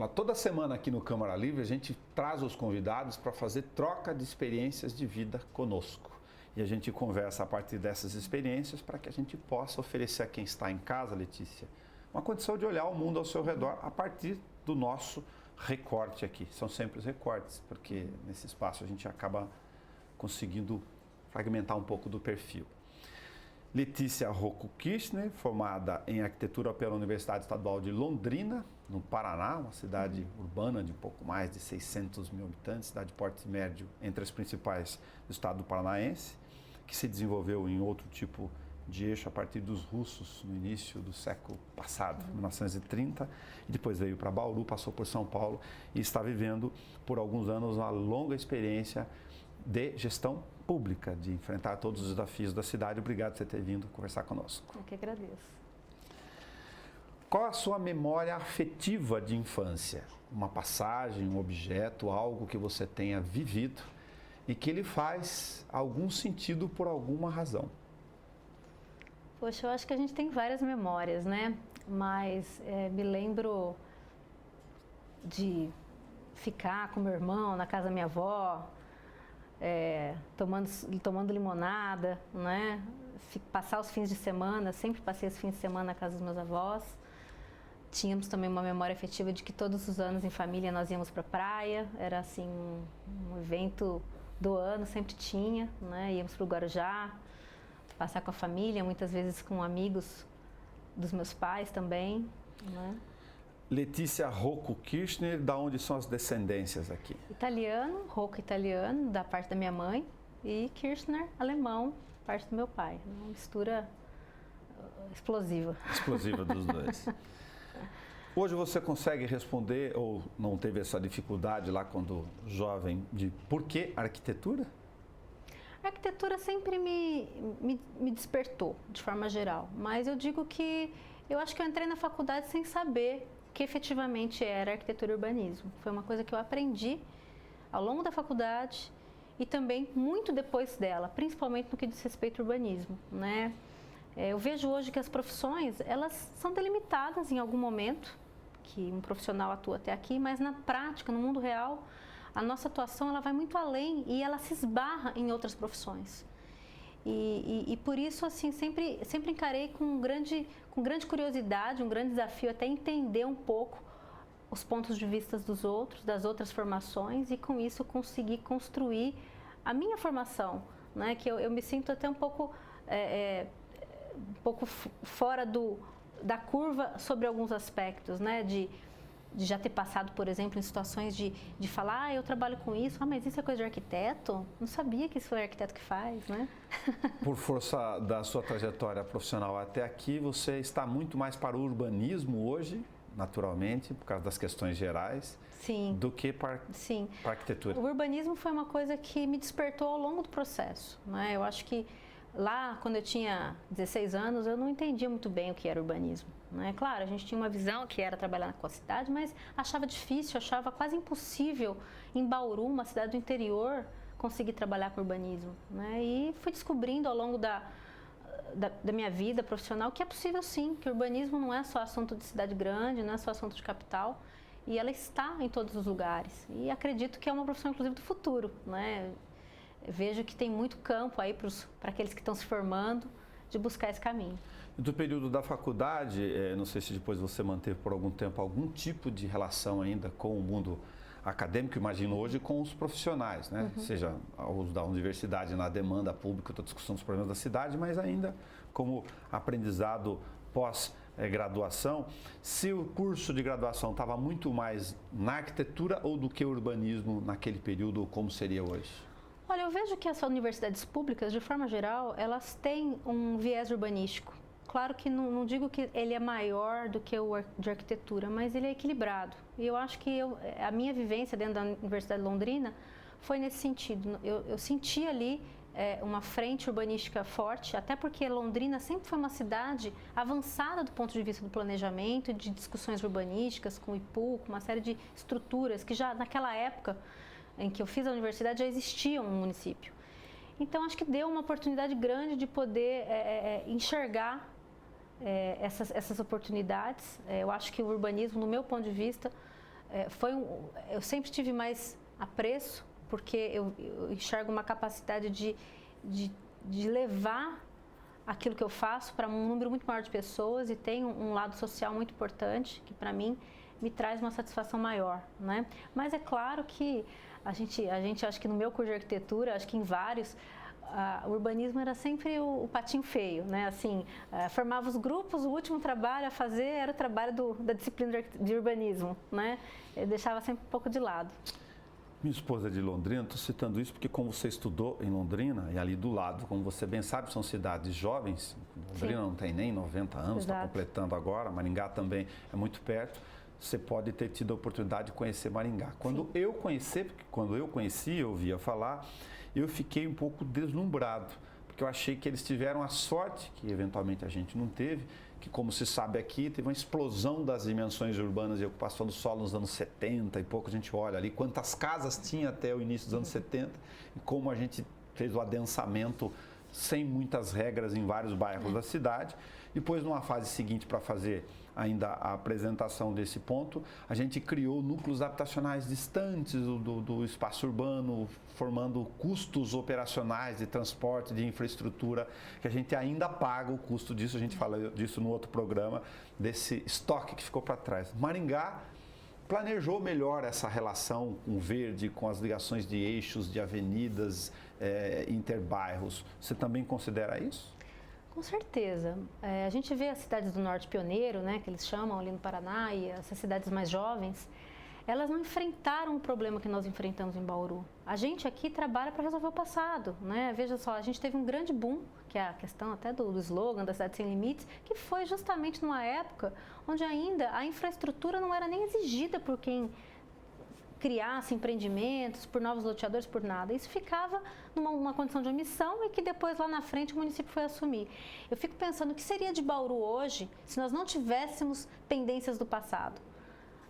falar, toda semana aqui no Câmara Livre a gente traz os convidados para fazer troca de experiências de vida conosco. E a gente conversa a partir dessas experiências para que a gente possa oferecer a quem está em casa, Letícia, uma condição de olhar o mundo ao seu redor a partir do nosso recorte aqui. São sempre os recortes, porque nesse espaço a gente acaba conseguindo fragmentar um pouco do perfil. Letícia Rocco Kirchner, formada em arquitetura pela Universidade Estadual de Londrina, no Paraná, uma cidade urbana de um pouco mais de 600 mil habitantes, cidade de porte médio entre as principais do estado do Paranaense, que se desenvolveu em outro tipo de eixo a partir dos russos no início do século passado, 1930, e depois veio para Bauru, passou por São Paulo e está vivendo por alguns anos uma longa experiência de gestão pública, de enfrentar todos os desafios da cidade. Obrigado por você ter vindo conversar conosco. Eu que agradeço. Qual a sua memória afetiva de infância? Uma passagem, um objeto, algo que você tenha vivido e que lhe faz algum sentido por alguma razão? Poxa, eu acho que a gente tem várias memórias, né? Mas me lembro de ficar com meu irmão na casa da minha avó, tomando limonada, né? Passar os fins de semana, sempre passei os fins de semana na casa dos meus avós. Tínhamos também uma memória afetiva de que todos os anos em família nós íamos para a praia, era assim um evento do ano, sempre tinha, né? Íamos para o Guarujá, passar com a família, muitas vezes com amigos dos meus pais também, né? Letícia Rocco Kirchner, da onde são as descendências aqui? Italiano, Rocco italiano, da parte da minha mãe, e Kirchner, alemão, parte do meu pai. Uma mistura explosiva. Explosiva dos dois. Hoje você consegue responder, ou não teve essa dificuldade lá quando jovem, de por que arquitetura? A arquitetura sempre me despertou, de forma geral, mas eu digo que eu acho que eu entrei na faculdade sem saber que efetivamente era arquitetura e urbanismo. Foi uma coisa que eu aprendi ao longo da faculdade e também muito depois dela, principalmente no que diz respeito ao urbanismo, né? Eu vejo hoje que as profissões, elas são delimitadas em algum momento, que um profissional atua até aqui, mas na prática, no mundo real, a nossa atuação ela vai muito além e ela se esbarra em outras profissões. E por isso, assim, sempre encarei com grande curiosidade, um grande desafio até entender um pouco os pontos de vista dos outros, das outras formações, e com isso conseguir construir a minha formação, né? Que eu me sinto até um pouco fora da curva sobre alguns aspectos, né? De já ter passado, por exemplo, em situações de falar, eu trabalho com isso, mas isso é coisa de arquiteto? Não sabia que isso foi arquiteto que faz, né? Por força da sua trajetória profissional até aqui, você está muito mais para o urbanismo hoje, naturalmente, por causa das questões gerais, sim, do que para a arquitetura. O urbanismo foi uma coisa que me despertou ao longo do processo, né? Eu acho que lá, quando eu tinha 16 anos, eu não entendia muito bem o que era urbanismo, né? Claro, a gente tinha uma visão que era trabalhar com a cidade, mas achava difícil, achava quase impossível em Bauru, uma cidade do interior, conseguir trabalhar com urbanismo, né? E fui descobrindo ao longo da minha vida profissional que é possível sim, que o urbanismo não é só assunto de cidade grande, não é só assunto de capital, e ela está em todos os lugares. E acredito que é uma profissão, inclusive, do futuro, né? Vejo que tem muito campo aí para aqueles que estão se formando de buscar esse caminho. Do período da faculdade, não sei se depois você manteve por algum tempo algum tipo de relação ainda com o mundo acadêmico, imagino hoje, com os profissionais, né? Uhum. Seja os da universidade na demanda pública, da discussão dos problemas da cidade, mas ainda como aprendizado pós-graduação. Se o curso de graduação estava muito mais na arquitetura ou do que urbanismo naquele período, ou como seria hoje? Olha, eu vejo que as universidades públicas, de forma geral, elas têm um viés urbanístico. Claro que não digo que ele é maior do que o de arquitetura, mas ele é equilibrado. E eu acho que a minha vivência dentro da Universidade de Londrina foi nesse sentido. Eu senti ali uma frente urbanística forte, até porque Londrina sempre foi uma cidade avançada do ponto de vista do planejamento, de discussões urbanísticas, com o IPU, com uma série de estruturas que já naquela época em que eu fiz a universidade já existiam no município. Então acho que deu uma oportunidade grande de poder enxergar essas oportunidades. Eu acho que o urbanismo, no meu ponto de vista, eu sempre tive mais apreço, porque eu enxergo uma capacidade de levar aquilo que eu faço para um número muito maior de pessoas e tem um lado social muito importante, que para mim me traz uma satisfação maior, né? Mas é claro que a gente acho que no meu curso de arquitetura, acho que em vários, o urbanismo era sempre o patinho feio, né? Assim, formava os grupos, o último trabalho a fazer era o trabalho da disciplina de urbanismo, né? Eu deixava sempre um pouco de lado. Minha esposa é de Londrina, estou citando isso porque como você estudou em Londrina e ali do lado, como você bem sabe, são cidades jovens, Londrina Sim. não tem nem 90 anos, está completando agora, Maringá também é muito perto, você pode ter tido a oportunidade de conhecer Maringá. Quando eu conheci, eu ouvia falar, eu fiquei um pouco deslumbrado, porque eu achei que eles tiveram a sorte, que eventualmente a gente não teve, que como se sabe aqui, teve uma explosão das dimensões urbanas e ocupação do solo nos anos 70 e pouco a gente olha ali quantas casas tinha até o início dos anos 70 e como a gente fez o adensamento sem muitas regras em vários bairros da cidade. Depois, numa fase seguinte, para fazer ainda a apresentação desse ponto, a gente criou núcleos habitacionais distantes do espaço urbano, formando custos operacionais de transporte, de infraestrutura, que a gente ainda paga o custo disso, a gente fala disso no outro programa, desse estoque que ficou para trás. Maringá planejou melhor essa relação com o verde, com as ligações de eixos, de avenidas, interbairros. Você também considera isso? Com certeza. A gente vê as cidades do norte pioneiro, né, que eles chamam ali no Paraná, e essas cidades mais jovens, elas não enfrentaram o problema que nós enfrentamos em Bauru. A gente aqui trabalha para resolver o passado, né? Veja só, a gente teve um grande boom, que é a questão até do slogan da Cidade Sem Limites, que foi justamente numa época onde ainda a infraestrutura não era nem exigida por quem criasse empreendimentos, por novos loteadores, por nada. Isso ficava numa condição de omissão e que depois lá na frente o município foi assumir. Eu fico pensando o que seria de Bauru hoje se nós não tivéssemos pendências do passado.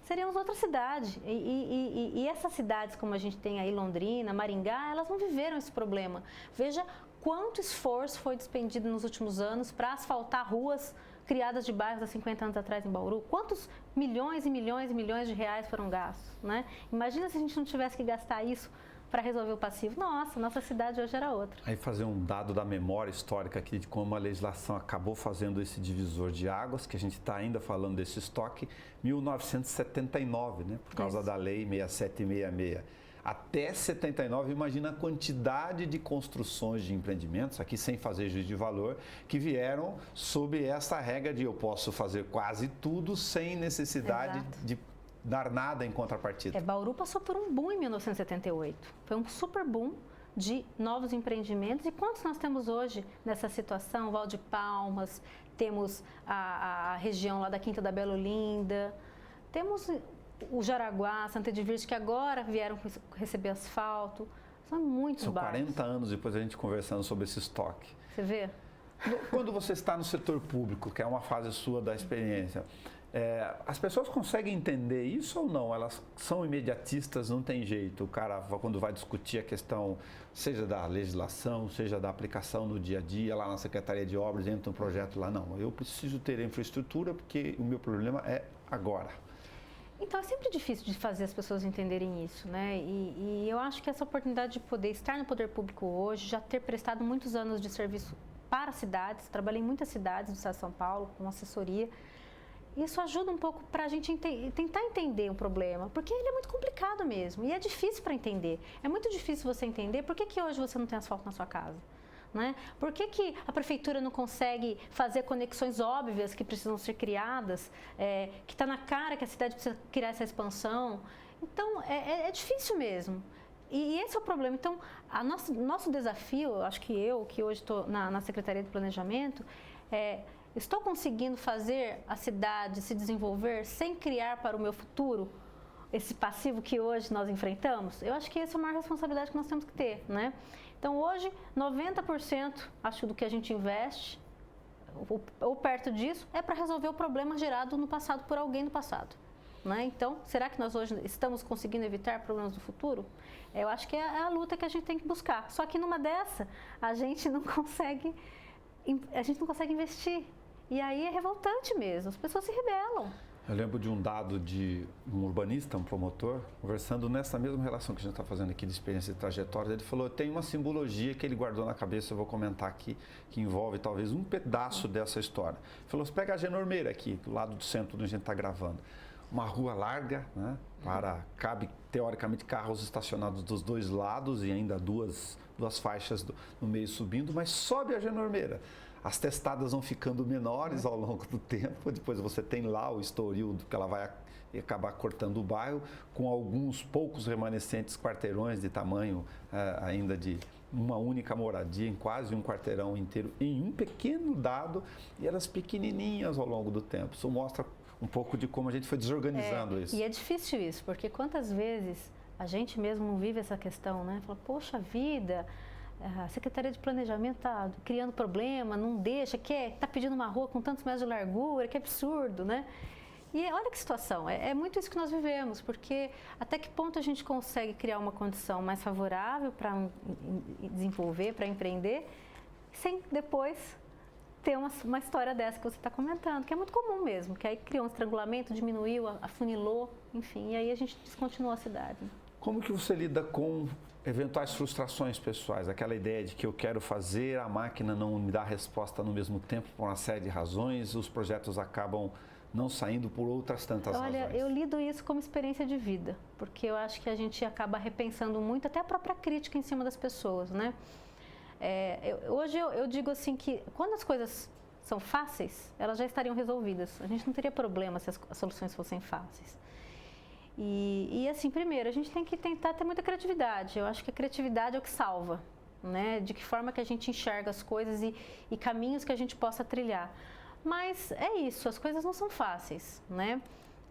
Seríamos outra cidade. E essas cidades como a gente tem aí, Londrina, Maringá, elas não viveram esse problema. Veja quanto esforço foi despendido nos últimos anos para asfaltar ruas criadas de bairros há 50 anos atrás em Bauru. Quantos milhões e milhões e milhões de reais foram gastos, né? Imagina se a gente não tivesse que gastar isso para resolver o passivo. Nossa cidade hoje era outra. Aí fazer um dado da memória histórica aqui de como a legislação acabou fazendo esse divisor de águas, que a gente está ainda falando desse estoque, 1979, né? Por causa da lei 6766. Até 79, imagina a quantidade de construções de empreendimentos, aqui sem fazer juízo de valor, que vieram sob essa regra de eu posso fazer quase tudo sem necessidade de dar nada em contrapartida. Bauru passou por um boom em 1978, foi um super boom de novos empreendimentos. E quantos nós temos hoje nessa situação? Val de Palmas, temos a região lá da Quinta da Bela Olinda, temos o Jaraguá, Santa Edvige, que agora vieram receber asfalto. São muitos bairros. São 40 anos depois a gente conversando sobre esse estoque. Você vê? Quando você está no setor público, que é uma fase sua da experiência, as pessoas conseguem entender isso ou não? Elas são imediatistas, não tem jeito. O cara, quando vai discutir a questão, seja da legislação, seja da aplicação no dia a dia, lá na Secretaria de Obras, entra um projeto lá, não, eu preciso ter infraestrutura porque o meu problema é agora. Então, é sempre difícil de fazer as pessoas entenderem isso, né? E eu acho que essa oportunidade de poder estar no poder público hoje, já ter prestado muitos anos de serviço para cidades, trabalhei em muitas cidades do estado de São Paulo, com assessoria, isso ajuda um pouco para a gente tentar entender o problema, porque ele é muito complicado mesmo e é difícil para entender. É muito difícil você entender por que hoje você não tem asfalto na sua casa. Né? Por que a prefeitura não consegue fazer conexões óbvias que precisam ser criadas, que está na cara que a cidade precisa criar essa expansão? Então, é difícil mesmo. E esse é o problema. Então, nosso desafio, acho que que hoje estou na Secretaria de Planejamento, estou conseguindo fazer a cidade se desenvolver sem criar para o meu futuro esse passivo que hoje nós enfrentamos? Eu acho que essa é a maior responsabilidade que nós temos que ter, né? Então, hoje, 90%, acho, do que a gente investe, ou perto disso, é para resolver o problema gerado no passado por alguém do passado. Né? Então, será que nós hoje estamos conseguindo evitar problemas do futuro? Eu acho que é a luta que a gente tem que buscar. Só que numa dessa, a gente não consegue investir. E aí é revoltante mesmo, as pessoas se rebelam. Eu lembro de um dado de um urbanista, um promotor, conversando nessa mesma relação que a gente está fazendo aqui de experiência e trajetória. Ele falou, tem uma simbologia que ele guardou na cabeça, eu vou comentar aqui, que envolve talvez um pedaço dessa história. Ele falou, você pega a Genormeira aqui, do lado do centro onde a gente está gravando. Uma rua larga, né, cabe teoricamente carros estacionados dos dois lados e ainda duas faixas no meio subindo, mas sobe a Genormeira. As testadas vão ficando menores ao longo do tempo, depois você tem lá o estoril que ela vai acabar cortando o bairro, com alguns poucos remanescentes quarteirões de tamanho ainda de uma única moradia, em quase um quarteirão inteiro, em um pequeno dado, e elas pequenininhas ao longo do tempo. Isso mostra um pouco de como a gente foi desorganizando isso. E é difícil isso, porque quantas vezes a gente mesmo não vive essa questão, né? Fala, poxa vida, a Secretaria de Planejamento está criando problema, não deixa, está pedindo uma rua com tantos metros de largura, que absurdo, né? E olha que situação, é muito isso que nós vivemos, porque até que ponto a gente consegue criar uma condição mais favorável para desenvolver, para empreender, sem depois ter uma história dessa que você está comentando, que é muito comum mesmo, que aí criou um estrangulamento, diminuiu, afunilou, enfim, e aí a gente descontinuou a cidade. Como que você lida com eventuais frustrações pessoais? Aquela ideia de que eu quero fazer, a máquina não me dá resposta no mesmo tempo por uma série de razões, os projetos acabam não saindo por outras tantas razões. Olha, eu lido isso como experiência de vida, porque eu acho que a gente acaba repensando muito, até a própria crítica em cima das pessoas, né? Hoje eu digo assim que quando as coisas são fáceis, elas já estariam resolvidas. A gente não teria problema se as soluções fossem fáceis. E assim, primeiro, a gente tem que tentar ter muita criatividade. Eu acho que a criatividade é o que salva, né? De que forma que a gente enxerga as coisas e caminhos que a gente possa trilhar. Mas é isso, as coisas não são fáceis, né?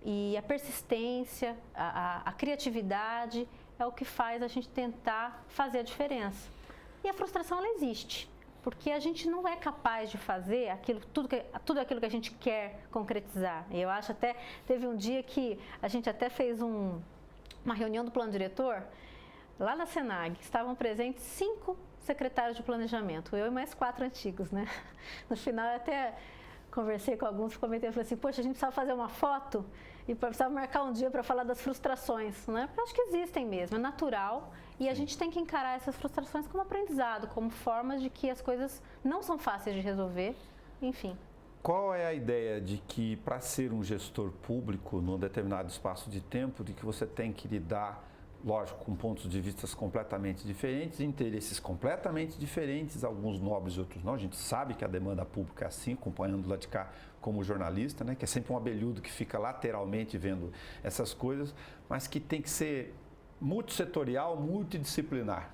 E a persistência, a criatividade é o que faz a gente tentar fazer a diferença. E a frustração, ela existe, porque a gente não é capaz de fazer tudo aquilo que a gente quer concretizar. E eu acho até, teve um dia que a gente até fez uma reunião do plano diretor, lá na Senag, estavam presentes 5 secretários de planejamento, eu e mais 4 antigos, né? No final eu até conversei com alguns, comentei, falei assim, poxa, a gente precisava fazer uma foto e precisava marcar um dia para falar das frustrações, né? Porque eu acho que existem mesmo, é natural e a gente tem que encarar essas frustrações como aprendizado, como formas de que as coisas não são fáceis de resolver, enfim. Qual é a ideia de que para ser um gestor público num determinado espaço de tempo, de que você tem que lidar, lógico, com pontos de vista completamente diferentes, interesses completamente diferentes, alguns nobres e outros não. A gente sabe que a demanda pública é assim, acompanhando lá de cá como jornalista, né? Que é sempre um abelhudo que fica lateralmente vendo essas coisas, mas que tem que ser multissetorial, multidisciplinar.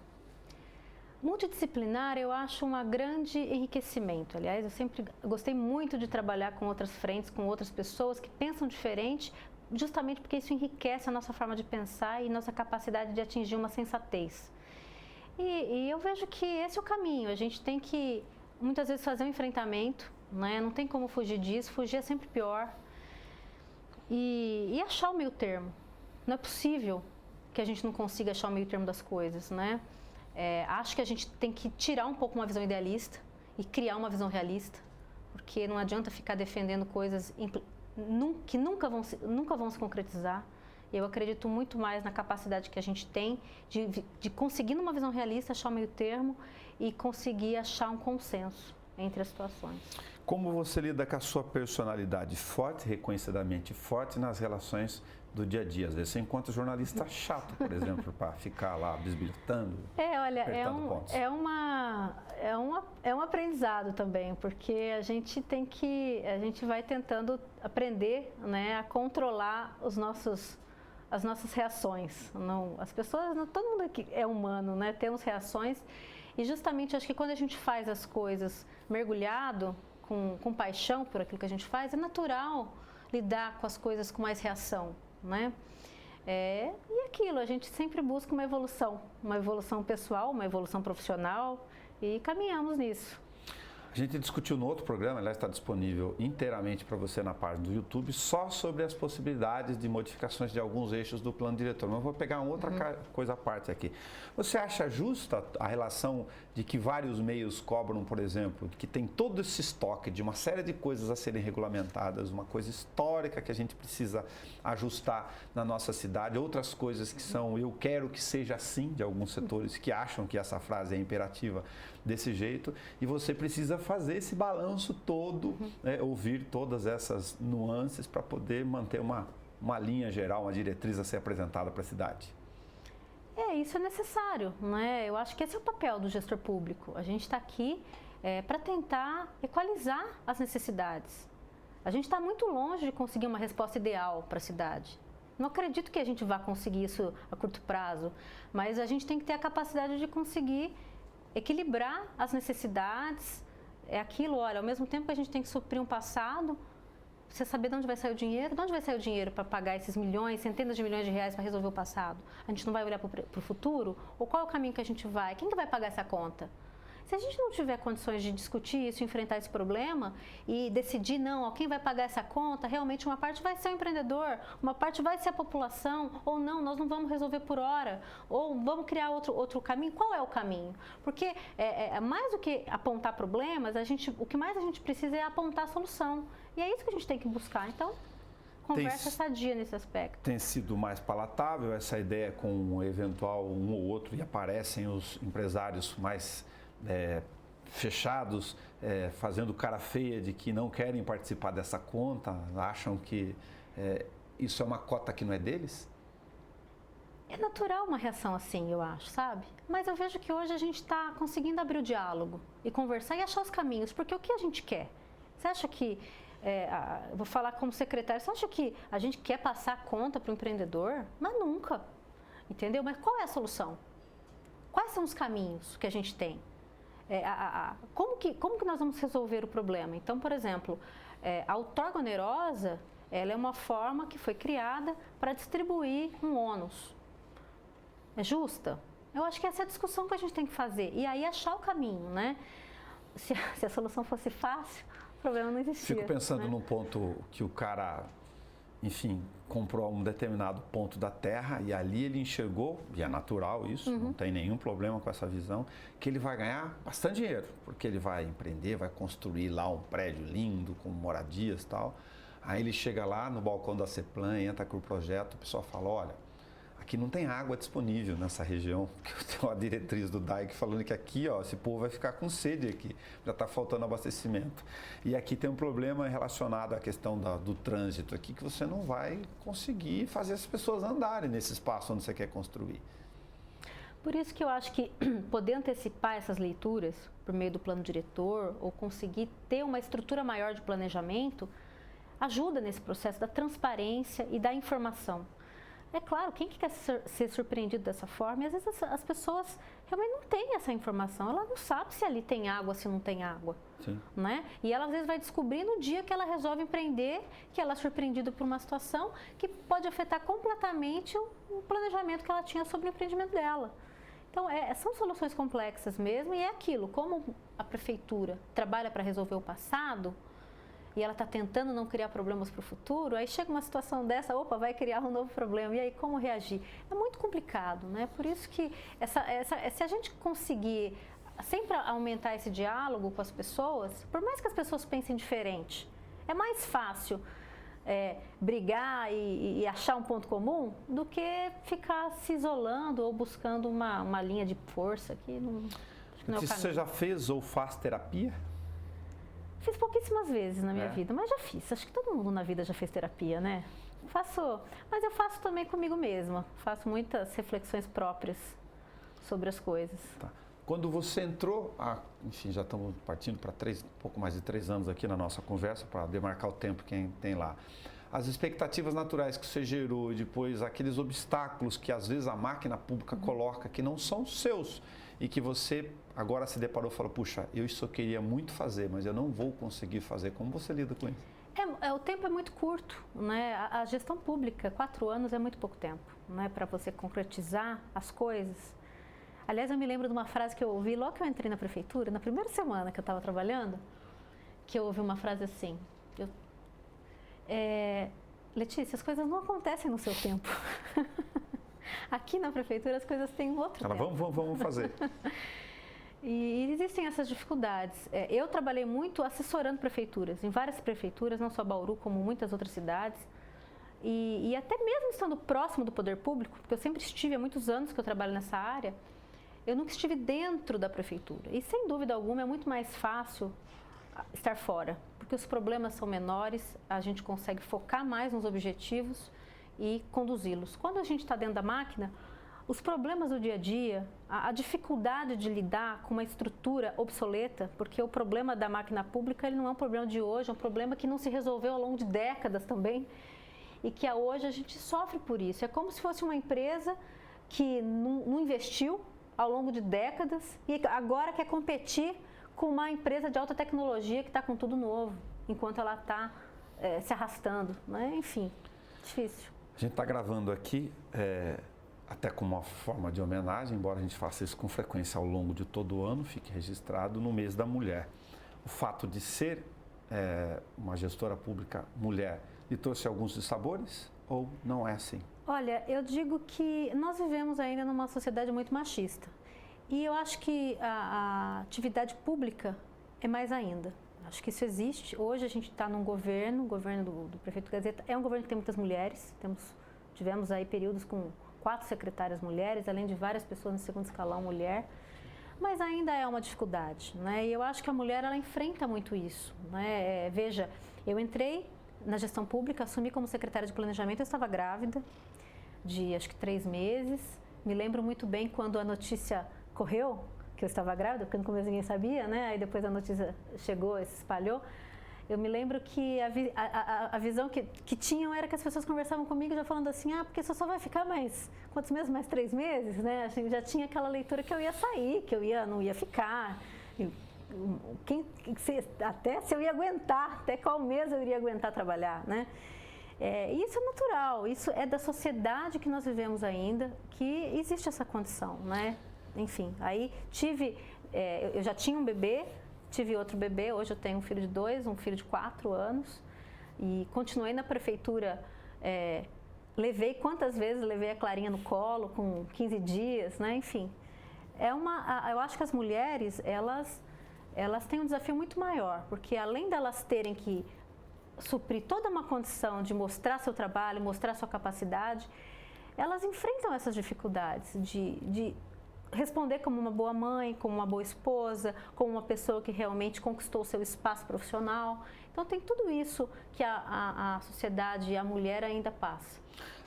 Multidisciplinar eu acho um grande enriquecimento. Aliás, eu sempre gostei muito de trabalhar com outras frentes, com outras pessoas que pensam diferente, justamente porque isso enriquece a nossa forma de pensar e nossa capacidade de atingir uma sensatez. E eu vejo que esse é o caminho, a gente tem que muitas vezes fazer um enfrentamento, né? Não tem como fugir disso, fugir é sempre pior. E achar o meio termo. Não é possível que a gente não consiga achar o meio termo das coisas, né? Acho que a gente tem que tirar um pouco uma visão idealista e criar uma visão realista, porque não adianta ficar defendendo coisas que nunca vão se concretizar. Eu acredito muito mais na capacidade que a gente tem de conseguir numa visão realista achar o meio termo e conseguir achar um consenso entre as situações. Como você lida com a sua personalidade forte, reconhecidamente forte nas relações do dia a dia? Às vezes você encontra jornalista chato, por exemplo, para ficar lá bisbilhotando, apertando pontos. É um aprendizado também, porque a gente vai tentando aprender, né, a controlar as nossas reações. As pessoas, todo mundo aqui é humano, né? Temos reações e justamente acho que quando a gente faz as coisas mergulhado, com paixão por aquilo que a gente faz, é natural lidar com as coisas com mais reação, né? E aquilo, a gente sempre busca uma evolução pessoal, uma evolução profissional e caminhamos nisso. A gente discutiu no outro programa, aliás, está disponível inteiramente para você na página do YouTube, só sobre as possibilidades de modificações de alguns eixos do plano diretor. Mas eu vou pegar uma outra coisa à parte aqui. Você acha justa a relação de que vários meios cobram, por exemplo, que tem todo esse estoque de uma série de coisas a serem regulamentadas, uma coisa histórica que a gente precisa ajustar na nossa cidade, outras coisas que são eu quero que seja assim, de alguns setores que acham que essa frase é imperativa desse jeito, e você precisa fazer esse balanço todo, né, ouvir todas essas nuances para poder manter uma linha geral, uma diretriz a ser apresentada para a cidade. Isso é necessário, né? Eu acho que esse é o papel do gestor público. A gente está aqui para tentar equalizar as necessidades. A gente está muito longe de conseguir uma resposta ideal para a cidade. Não acredito que a gente vá conseguir isso a curto prazo, mas a gente tem que ter a capacidade de conseguir equilibrar as necessidades. É aquilo, olha, ao mesmo tempo que a gente tem que suprir um passado, você saber de onde vai sair o dinheiro, de onde vai sair o dinheiro para pagar esses milhões, centenas de milhões de reais para resolver o passado? A gente não vai olhar para o futuro? Ou qual é o caminho que a gente vai? Quem que vai pagar essa conta? Se a gente não tiver condições de discutir isso, enfrentar esse problema e decidir, não, quem vai pagar essa conta, realmente uma parte vai ser o empreendedor, uma parte vai ser a população, ou não, nós não vamos resolver por hora, ou vamos criar outro caminho. Qual é o caminho? Porque mais do que apontar problemas, o que mais a gente precisa é apontar a solução. E é isso que a gente tem que buscar. Então, conversa sadia nesse aspecto. Tem sido mais palatável essa ideia com um eventual um ou outro, e aparecem os empresários mais fechados, fazendo cara feia de que não querem participar dessa conta, acham que isso é uma cota que não é deles? É natural uma reação assim, eu acho, sabe? Mas eu vejo que hoje a gente está conseguindo abrir o diálogo e conversar e achar os caminhos, porque o que a gente quer? Você acha que, eu vou falar como secretário, você acha que a gente quer passar a conta para o empreendedor? Mas nunca, entendeu? Mas qual é a solução? Quais são os caminhos que a gente tem? Como que nós vamos resolver o problema? Então, por exemplo, a outorga onerosa, ela é uma forma que foi criada para distribuir um ônus. É justa? Eu acho que essa é a discussão que a gente tem que fazer. E aí achar o caminho, né? Se a solução fosse fácil, o problema não existia. Fico pensando, né? num ponto que o cara, enfim, comprou um determinado ponto da terra e ali ele enxergou, e é natural isso, não tem nenhum problema com essa visão, que ele vai ganhar bastante dinheiro, porque ele vai empreender, vai construir lá um prédio lindo, com moradias e tal. Aí ele chega lá no balcão da CEPLAN, entra com o projeto, o pessoal fala, olha, aqui não tem água disponível nessa região, que eu tenho uma diretriz do DAIC falando que aqui, ó, esse povo vai ficar com sede aqui, já está faltando abastecimento. E aqui tem um problema relacionado à questão do trânsito aqui, que você não vai conseguir fazer as pessoas andarem nesse espaço onde você quer construir. Por isso que eu acho que poder antecipar essas leituras por meio do plano diretor ou conseguir ter uma estrutura maior de planejamento ajuda nesse processo da transparência e da informação. É claro, quem que quer ser surpreendido dessa forma? E às vezes as pessoas realmente não têm essa informação, ela não sabe se ali tem água, se não tem água. Sim. Né? E ela às vezes vai descobrir no dia que ela resolve empreender, que ela é surpreendida por uma situação que pode afetar completamente o planejamento que ela tinha sobre o empreendimento dela. Então, são soluções complexas mesmo, e é aquilo, como a prefeitura trabalha para resolver o passado, e ela está tentando não criar problemas para o futuro, aí chega uma situação dessa, opa, vai criar um novo problema, e aí como reagir? É muito complicado, né? Por isso que se a gente conseguir sempre aumentar esse diálogo com as pessoas, por mais que as pessoas pensem diferente, é mais fácil brigar e achar um ponto comum do que ficar se isolando ou buscando uma linha de força que não é o caminho. Você já fez ou faz terapia? Fiz pouquíssimas vezes na minha vida, mas já fiz. Acho que todo mundo na vida já fez terapia, né? Mas eu faço também comigo mesma. Faço muitas reflexões próprias sobre as coisas. Tá. Quando você entrou, enfim, já estamos partindo para pouco mais de 3 anos aqui na nossa conversa, para demarcar o tempo que tem lá. As expectativas naturais que você gerou e depois aqueles obstáculos que às vezes a máquina pública coloca que não são seus e que você agora se deparou e falou, puxa, eu isso eu queria muito fazer, mas eu não vou conseguir fazer. Como você lida com isso? O tempo é muito curto, né? A gestão pública, 4 anos é muito pouco tempo, né? Para você concretizar as coisas. Aliás, eu me lembro de uma frase que eu ouvi logo que eu entrei na prefeitura, na primeira semana que eu estava trabalhando, que eu ouvi uma frase assim, Letícia, as coisas não acontecem no seu tempo. Aqui na prefeitura as coisas têm um outro tempo. Vamos fazer. E existem essas dificuldades. Eu trabalhei muito assessorando prefeituras, em várias prefeituras, não só Bauru, como muitas outras cidades. E até mesmo estando próximo do poder público, porque eu sempre estive há muitos anos que eu trabalho nessa área, eu nunca estive dentro da prefeitura. E sem dúvida alguma é muito mais fácil estar fora, porque os problemas são menores, a gente consegue focar mais nos objetivos e conduzi-los. Quando a gente está dentro da máquina, os problemas do dia a dia, a dificuldade de lidar com uma estrutura obsoleta, porque o problema da máquina pública ele não é um problema de hoje, é um problema que não se resolveu ao longo de décadas também e que hoje a gente sofre por isso. É como se fosse uma empresa que não investiu ao longo de décadas e agora quer competir com uma empresa de alta tecnologia que está com tudo novo, enquanto ela está se arrastando, né? Enfim, difícil. A gente está gravando aqui, até como uma forma de homenagem, embora a gente faça isso com frequência ao longo de todo o ano, fique registrado no mês da mulher. O fato de ser uma gestora pública mulher lhe trouxe alguns dissabores ou não é assim? Olha, eu digo que nós vivemos ainda numa sociedade muito machista. E eu acho que a atividade pública é mais ainda. Acho que isso existe. Hoje a gente está num governo, o governo do prefeito Gazeta é um governo que tem muitas mulheres. Tivemos aí períodos com 4 secretárias mulheres, além de várias pessoas no segundo escalão mulher. Mas ainda é uma dificuldade, né? E eu acho que a mulher, ela enfrenta muito isso, né? Veja, eu entrei na gestão pública, assumi como secretária de planejamento, eu estava grávida de acho que 3 meses. Me lembro muito bem quando a notícia correu, que eu estava grávida, porque no começo ninguém sabia, né? Aí depois a notícia chegou, se espalhou. Eu me lembro que a visão que tinham era que as pessoas conversavam comigo já falando assim, porque você só vai ficar mais, quantos meses? Mais 3 meses, né? Assim, já tinha aquela leitura que eu ia sair, que não ia ficar. Até se eu ia aguentar, até qual mês eu iria aguentar trabalhar, né? E isso é natural, isso é da sociedade que nós vivemos ainda, que existe essa condição, né? Enfim, aí eu já tinha um bebê, tive outro bebê, hoje eu tenho um filho de 2, um filho de 4 anos e continuei na prefeitura, quantas vezes levei a Clarinha no colo com 15 dias, né? Enfim, eu acho que as mulheres, elas têm um desafio muito maior, porque além delas terem que suprir toda uma condição de mostrar seu trabalho, mostrar sua capacidade, elas enfrentam essas dificuldades de responder como uma boa mãe, como uma boa esposa, como uma pessoa que realmente conquistou o seu espaço profissional. Então tem tudo isso que a sociedade e a mulher ainda passa.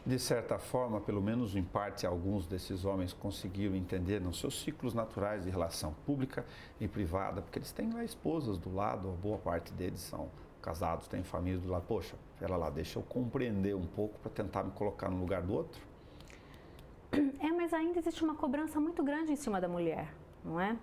De certa forma, pelo menos em parte, alguns desses homens conseguiram entender nos seus ciclos naturais de relação pública e privada, porque eles têm lá esposas do lado, a boa parte deles são casados, têm família do lado. Poxa, pera lá, deixa eu compreender um pouco para tentar me colocar no lugar do outro. Mas ainda existe uma cobrança muito grande em cima da mulher, não é?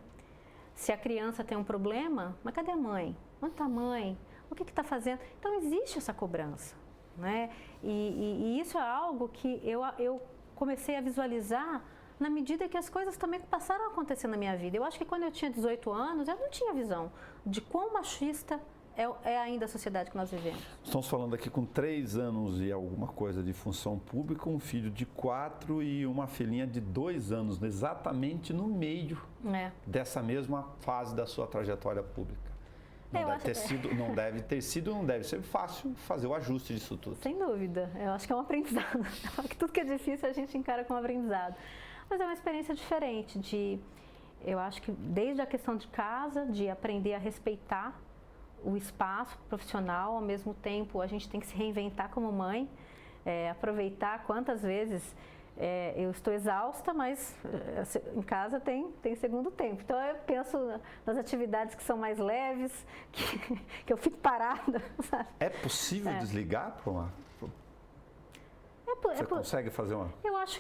Se a criança tem um problema, mas cadê a mãe? Onde está a mãe? O que está fazendo? Então existe essa cobrança, né? E isso é algo que eu comecei a visualizar na medida que as coisas também passaram a acontecer na minha vida. Eu acho que quando eu tinha 18 anos, eu não tinha visão de quão machista é ainda a sociedade que nós vivemos. Estamos falando aqui com 3 anos e alguma coisa de função pública, um filho de 4 e uma filhinha de 2 anos, exatamente no meio dessa mesma fase da sua trajetória pública. Não deve ser fácil fazer o ajuste disso tudo. Sem dúvida, eu acho que é um aprendizado. Tudo que é difícil a gente encara como aprendizado. Mas é uma experiência diferente eu acho que desde a questão de casa, de aprender a respeitar o espaço profissional, ao mesmo tempo a gente tem que se reinventar como mãe, aproveitar quantas vezes eu estou exausta, mas em casa tem segundo tempo. Então eu penso nas atividades que são mais leves, que eu fico parada, sabe? É possível desligar para uma... Você consegue fazer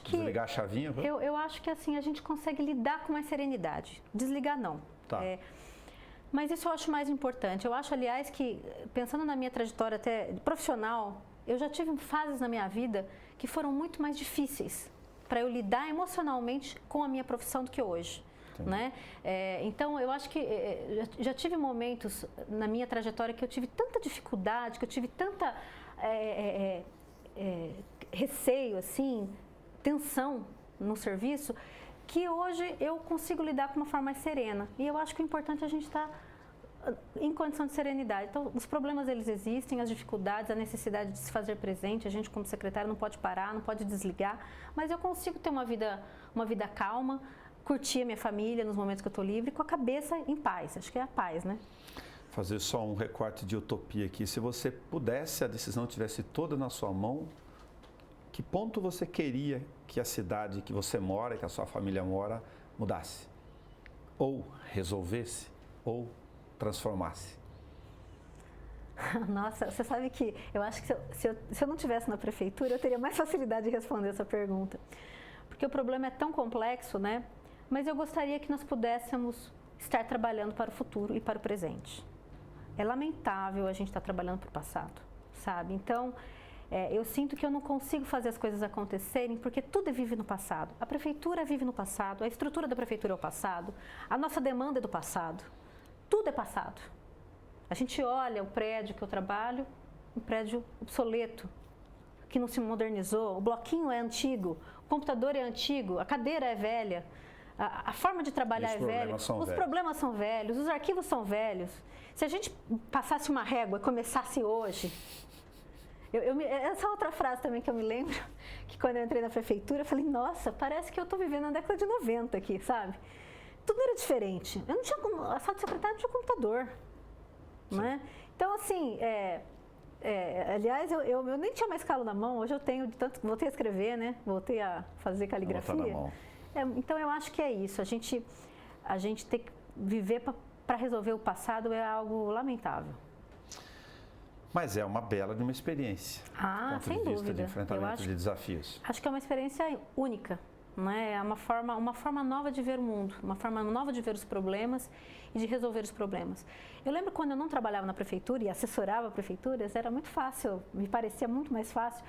desligar a chavinha? Eu acho que assim, a gente consegue lidar com mais serenidade. Desligar não. Tá. Mas isso eu acho mais importante. Eu acho, aliás, que pensando na minha trajetória até profissional, eu já tive fases na minha vida que foram muito mais difíceis para eu lidar emocionalmente com a minha profissão do que hoje. Né? Então, eu acho que já tive momentos na minha trajetória que eu tive tanta dificuldade, que eu tive tanta receio, assim, tensão no serviço, que hoje eu consigo lidar com uma forma mais serena. E eu acho que o importante é a gente estar em condição de serenidade. Então, os problemas, eles existem, as dificuldades, a necessidade de se fazer presente. A gente, como secretário, não pode parar, não pode desligar, mas eu consigo ter uma vida calma, curtir a minha família nos momentos que eu estou livre, com a cabeça em paz. Acho que é a paz, né? Fazer só um recorte de utopia aqui. Se você pudesse, a decisão tivesse toda na sua mão, que ponto você queria que a cidade que você mora, que a sua família mora, mudasse? Ou resolvesse? Ou transformasse? Nossa, você sabe que eu acho que se eu não estivesse na prefeitura, eu teria mais facilidade de responder essa pergunta. Porque o problema é tão complexo, né? Mas eu gostaria que nós pudéssemos estar trabalhando para o futuro e para o presente. É lamentável a gente estar trabalhando para o passado, sabe? Então, eu sinto que eu não consigo fazer as coisas acontecerem porque tudo vive no passado. A prefeitura vive no passado, a estrutura da prefeitura é o passado, a nossa demanda é do passado. Tudo é passado. A gente olha o prédio que eu trabalho, um prédio obsoleto, que não se modernizou, o bloquinho é antigo, o computador é antigo, a cadeira é velha. A forma de trabalhar é velha, os problemas são velhos, os arquivos são velhos. Se a gente passasse uma régua e começasse hoje... essa outra frase também que eu me lembro, que quando eu entrei na prefeitura, eu falei, nossa, parece que eu estou vivendo na década de 90 aqui, sabe? Tudo era diferente. Eu não tinha, a sala de secretário não tinha computador. Né? Então, assim, aliás, eu nem tinha mais calo na mão, hoje eu tenho, de tanto voltei a escrever, né? Voltei a fazer caligrafia. Na mão. Então, eu acho que é isso. A gente ter que viver para resolver o passado é algo lamentável. Mas é uma bela de uma experiência. Sem dúvida. De enfrentamento de desafios. Acho que é uma experiência única. Não é? É uma forma nova de ver o mundo, uma forma nova de ver os problemas e de resolver os problemas. Eu lembro quando eu não trabalhava na prefeitura e assessorava prefeituras, era muito fácil, me parecia muito mais fácil.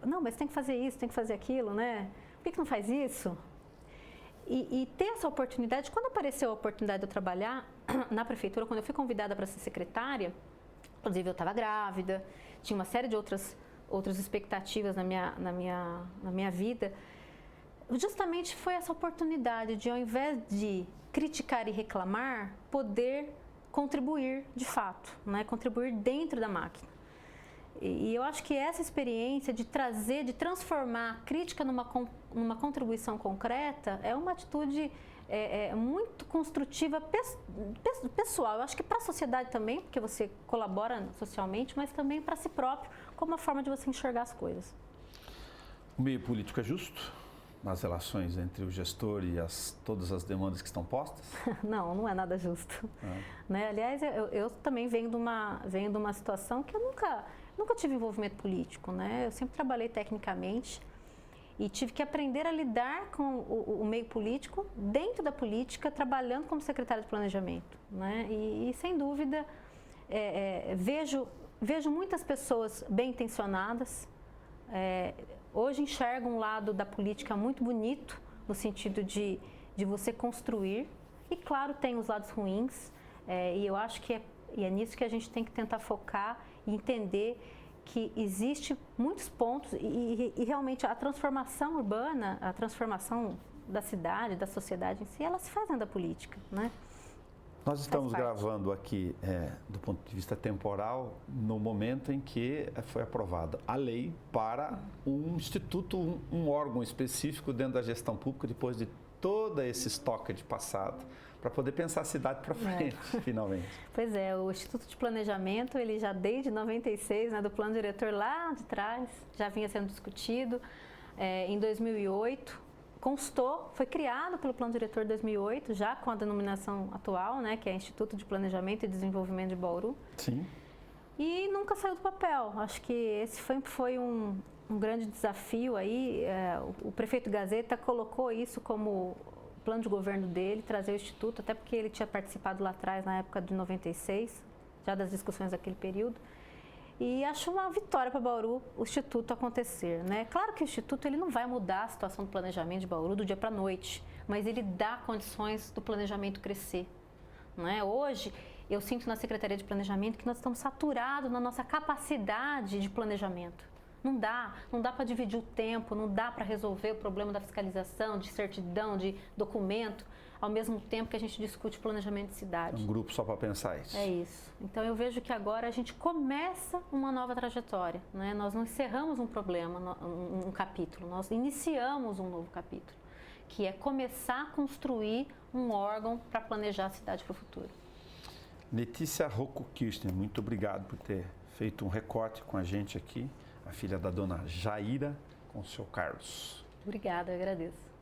Não, mas tem que fazer isso, tem que fazer aquilo, né? Por que não faz isso? E ter essa oportunidade, quando apareceu a oportunidade de eu trabalhar na prefeitura, quando eu fui convidada para ser secretária, inclusive eu estava grávida, tinha uma série de outras expectativas na minha vida, justamente foi essa oportunidade de, ao invés de criticar e reclamar, poder contribuir de fato, né? Contribuir dentro da máquina. E eu acho que essa experiência de trazer, de transformar a crítica numa contribuição concreta é uma atitude muito construtiva pessoal. Eu acho que para a sociedade também, porque você colabora socialmente, mas também para si próprio, como uma forma de você enxergar as coisas. O meio político é justo nas relações entre o gestor e todas as demandas que estão postas? Não é nada justo. Né? Aliás, eu também venho de uma situação que eu nunca tive envolvimento político, né? Eu sempre trabalhei tecnicamente e tive que aprender a lidar com o meio político dentro da política, trabalhando como secretária de planejamento, né? E sem dúvida, vejo muitas pessoas bem intencionadas, hoje enxergo um lado da política muito bonito, no sentido de você construir, e claro, tem os lados ruins, e eu acho que é nisso que a gente tem que tentar focar e entender que existe muitos pontos e realmente a transformação urbana, a transformação da cidade, da sociedade em si, ela se faz dentro da política, né? Nós estamos gravando aqui, do ponto de vista temporal, no momento em que foi aprovada a lei para um instituto, um órgão específico dentro da gestão pública, depois de todo esse estoque de passado, para poder pensar a cidade para frente, finalmente. Pois é, o Instituto de Planejamento, ele já desde 96, né, do plano diretor lá de trás, já vinha sendo discutido. Em 2008, constou, foi criado pelo plano diretor de 2008, já com a denominação atual, né, que é Instituto de Planejamento e Desenvolvimento de Bauru. Sim. E nunca saiu do papel. Acho que esse foi um grande desafio aí. O prefeito Gazeta colocou isso como plano de governo dele, trazer o Instituto, até porque ele tinha participado lá atrás, na época de 96, já das discussões daquele período. E acho uma vitória para Bauru o Instituto acontecer, né? Claro que o Instituto ele não vai mudar a situação do planejamento de Bauru do dia para a noite, mas ele dá condições do planejamento crescer, né? Hoje, eu sinto na Secretaria de Planejamento que nós estamos saturados na nossa capacidade de planejamento. Não dá para dividir o tempo, não dá para resolver o problema da fiscalização, de certidão, de documento, ao mesmo tempo que a gente discute planejamento de cidade. Um grupo só para pensar isso. É isso. Então eu vejo que agora a gente começa uma nova trajetória, né? Nós não encerramos um problema, um capítulo, nós iniciamos um novo capítulo, que é começar a construir um órgão para planejar a cidade para o futuro. Letícia Rocco Kirchner, muito obrigado por ter feito um recorte com a gente aqui, a filha da dona Jaira com o seu Carlos. Obrigada, eu agradeço.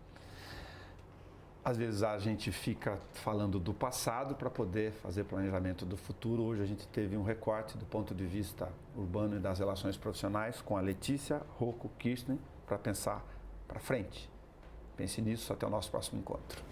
Às vezes a gente fica falando do passado para poder fazer planejamento do futuro. Hoje a gente teve um recorte do ponto de vista urbano e das relações profissionais com a Letícia Rocco Kirchner para pensar para frente. Pense nisso, até o nosso próximo encontro.